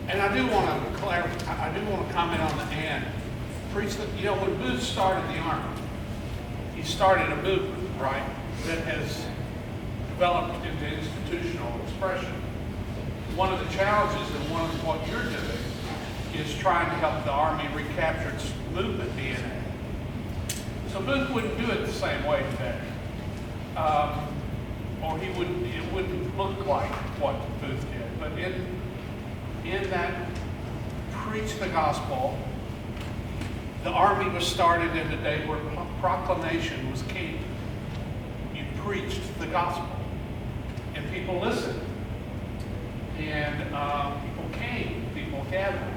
And I do want to clarify, I do want to comment on the and. When Booth started the Army, he started a movement, right, that has developed into institutional expression. One of the challenges and one of what you're doing is trying to help the Army recapture its movement DNA. So Booth wouldn't do it the same way today. Or it wouldn't look like what Booth did. But in that preach the gospel, the Army was started in a day where proclamation was king. You preached the gospel, and people listened, and people came, people gathered,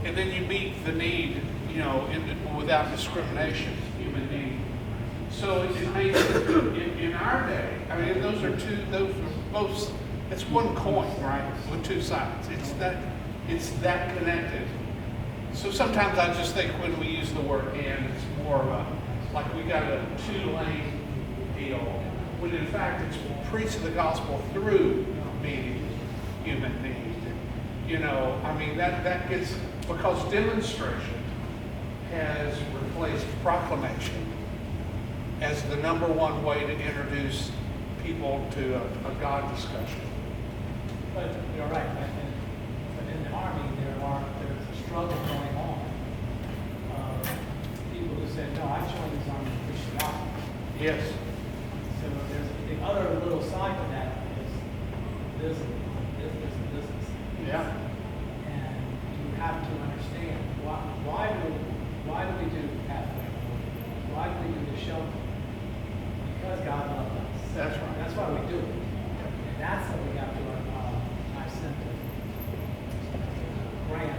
and then you meet the need, without discrimination, human need. So it made in our day. I mean, those are both. It's one coin, right, with two sides. It's that connected. So sometimes I just think when we use the word "and," it's more of a like we got a two-lane deal. When in fact it's preach the gospel through meeting human need. That gets, because demonstration has replaced proclamation as the number one way to introduce people to a God discussion. But you're right. But in the Army, there's a struggle going on. People who said, "No, I joined this Army to preach the gospel." Yes. So there's the other little side to that is business. Yeah. And you have to understand why do we do pathway? Why do we do the shelter? Because God loved us. That's right. That's why we do it. And that's what we got to I sent a grant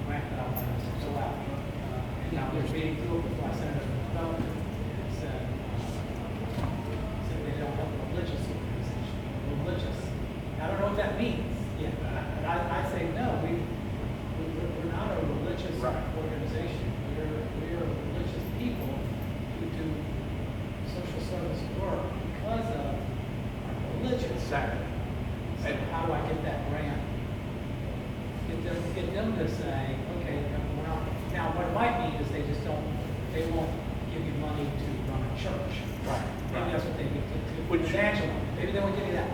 that I wanted to fill out. And I was reading through it before I sent it to the development. It said they don't have a religious organization. Religious. I don't know what that means. Yeah. But I say no, we're not a religious organization. We're religious people who do social service work because of our religion. Exactly. So how do I get that grant? Get them to say, okay, we're not. Now what it might mean is they won't give you money to run a church. Right. Maybe that's what they need to Which- evangelize. Maybe they won't give you that.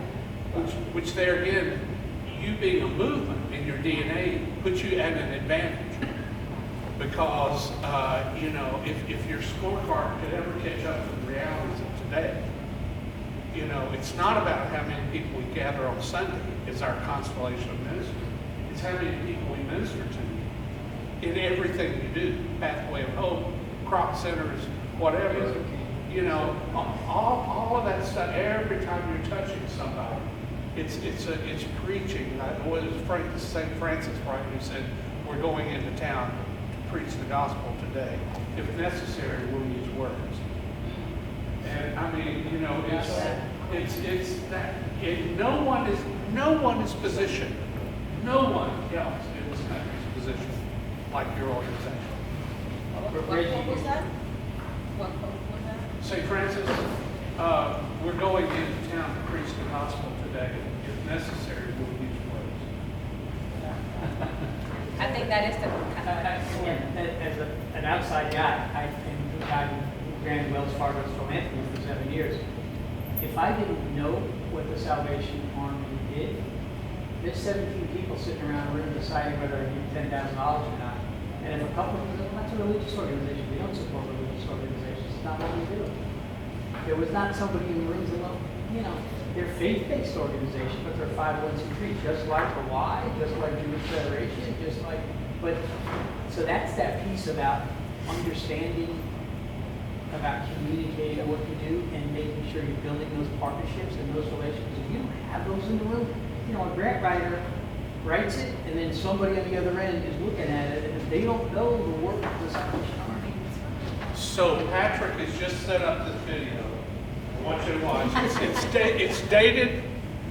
Which there again, you being a movement in your DNA puts you at an advantage. Because, if your scorecard could ever catch up to the realities of today, it's not about how many people we gather on Sunday. It's our constellation of ministry. It's how many people we minister to in everything you do. Pathway of Hope, crop centers, whatever. All of that stuff. Every time you're touching somebody, it's preaching. What is St. Francis, right, who said, "We're going into town to preach the gospel today. If necessary, we'll use words." And I mean, it's that. No one is positioned. No one else in this country's position like your organization. What was that? What was that? St. Francis, we're going into town to preach the gospel today. If necessary, we'll use words. I think that is the As an outside guy, I ran Wells Fargo's philanthropy for 7 years. If I didn't know what the Salvation Army did, there's 17 people sitting around the room deciding whether I give $10,000 or not. And if a couple of them, that's a religious organization. We don't support religious organizations. It's not what we do. There was not somebody in the room that, they're faith-based organization, but they're 501c3, just like the Y, just like Jewish Federation, so that's that piece about understanding, about communicating what you do and making sure you're building those partnerships and those relationships. If you don't have those in the room, a grant writer writes it and then somebody on the other end is looking at it, and if they don't know the work of the Salvation Army. So Patrick has just set up this video. I want you to watch. It's dated.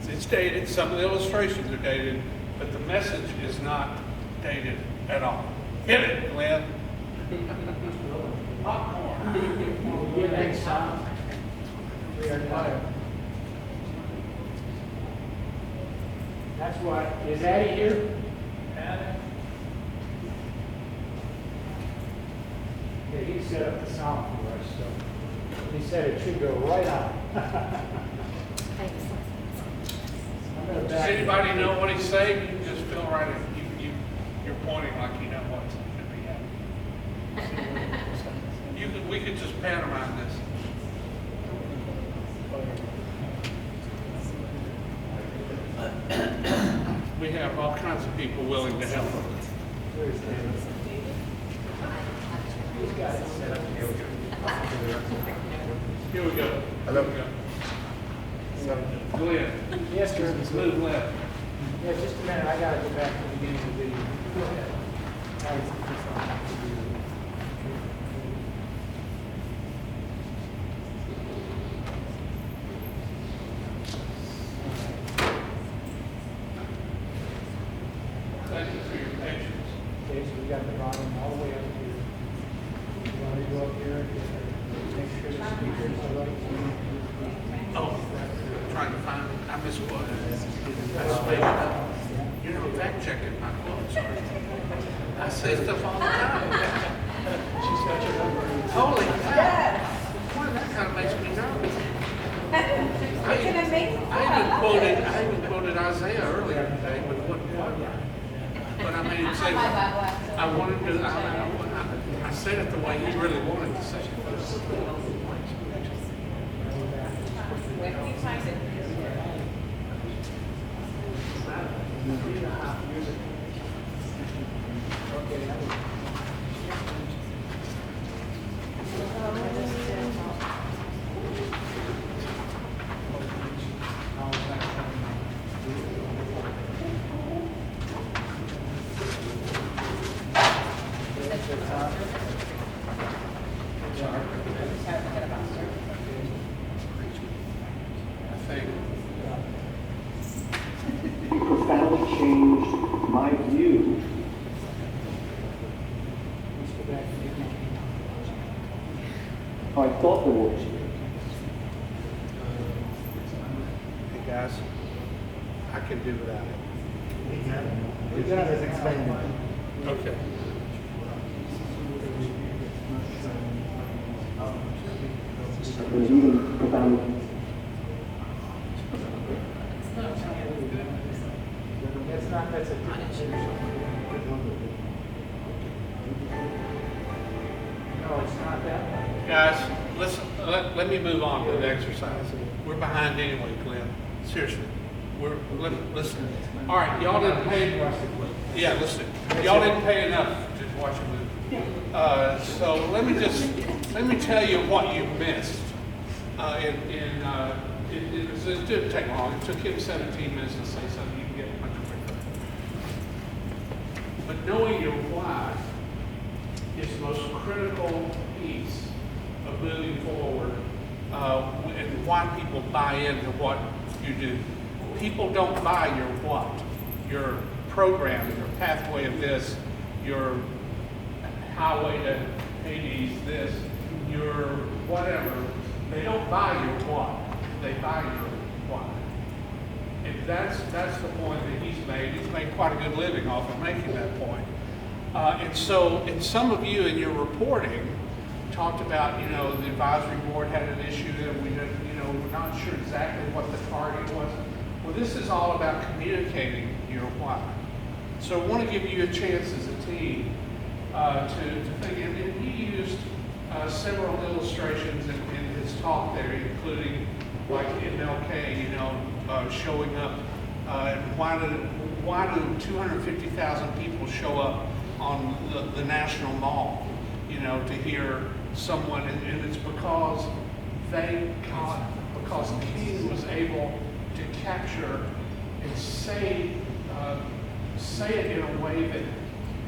It's dated. Some of the illustrations are dated, but the message is not dated at all. Hit it, Glenn. Popcorn. We are tired. That's why, is Addie here? Yeah, he set up the sound for us, so he said it should go right on. I'm gonna Does back- anybody know what he's saying? You can just fill right in. You're pointing like you know what should be happening. We could just pantomime this. We have all kinds of people willing to help us. Where's David? He's got it set up. Here we go. Here we go. Hello. Here we go. Glenn, Yes, sir. move left. Yeah, just a minute, I gotta go back to the beginning of the video. Go ahead. Thank you for your patience. Okay, so we got the volume all the way up here. You want to go up here and make sure the speakers are right? Oh, trying to find, I missed one. That's spaced up. You're not fact checking my quotes, are you? I say stuff all the time. She's got your number. Holy cow. Boy, that kind of makes me nervous. I even quoted Isaiah earlier today, but it wasn't quite right. But I mean, say, I wanted to, I said it the way he really wanted to say it. Where can you find it? I think. You profoundly changed my view. Let's go back to the beginning. How I thought the world. Hey, guys, I can do without it. We got it explained. Okay. It was even profoundly. That's a different. No, it's not that one. Guys, let me move on to the exercise. We're behind anyway, Glenn. Seriously. Listen. All right, y'all didn't pay. Yeah, listen. Y'all didn't pay enough to watch a movie. So let me tell you what you missed. It didn't take long. It took him 17 minutes to say something. You can get much quicker. But knowing your why is the most critical piece of moving forward, and why people buy into what you do. People don't buy your what, your program, your pathway of this, your highway to Hades, this, your whatever. They don't buy your what, they buy your why. And that's the point that he's made. He's made quite a good living off of making that point. And some of you in your reporting talked about, the advisory board had an issue that we didn't, we're not sure exactly what the target was. Well, this is all about communicating your why. So I want to give you a chance as a team to think. And he used several illustrations in his talk there, including like MLK, showing up. And why do 250,000 people show up on the National Mall, to hear someone, and it's because because King was able to capture and say it in a way that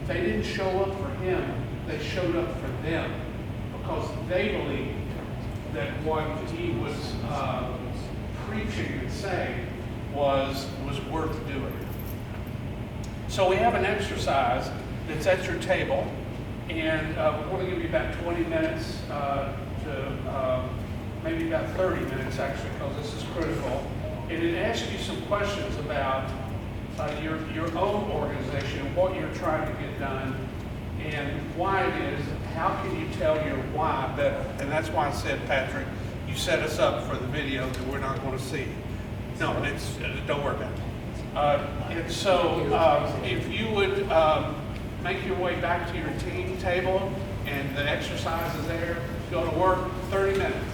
they didn't show up for him, they showed up for them, because they believed that what he was preaching and saying was worth doing. So we have an exercise that's at your table, and we want to give you about 20 minutes to maybe about 30 minutes actually, because this is critical. And it asks you some questions about your own organization, what you're trying to get done, and why it is. How can you tell your why better? And that's why I said, Patrick, you set us up for the video that we're not going to see. No, don't worry about it. And so, if you would make your way back to your team table, and the exercise is there, go to work 30 minutes.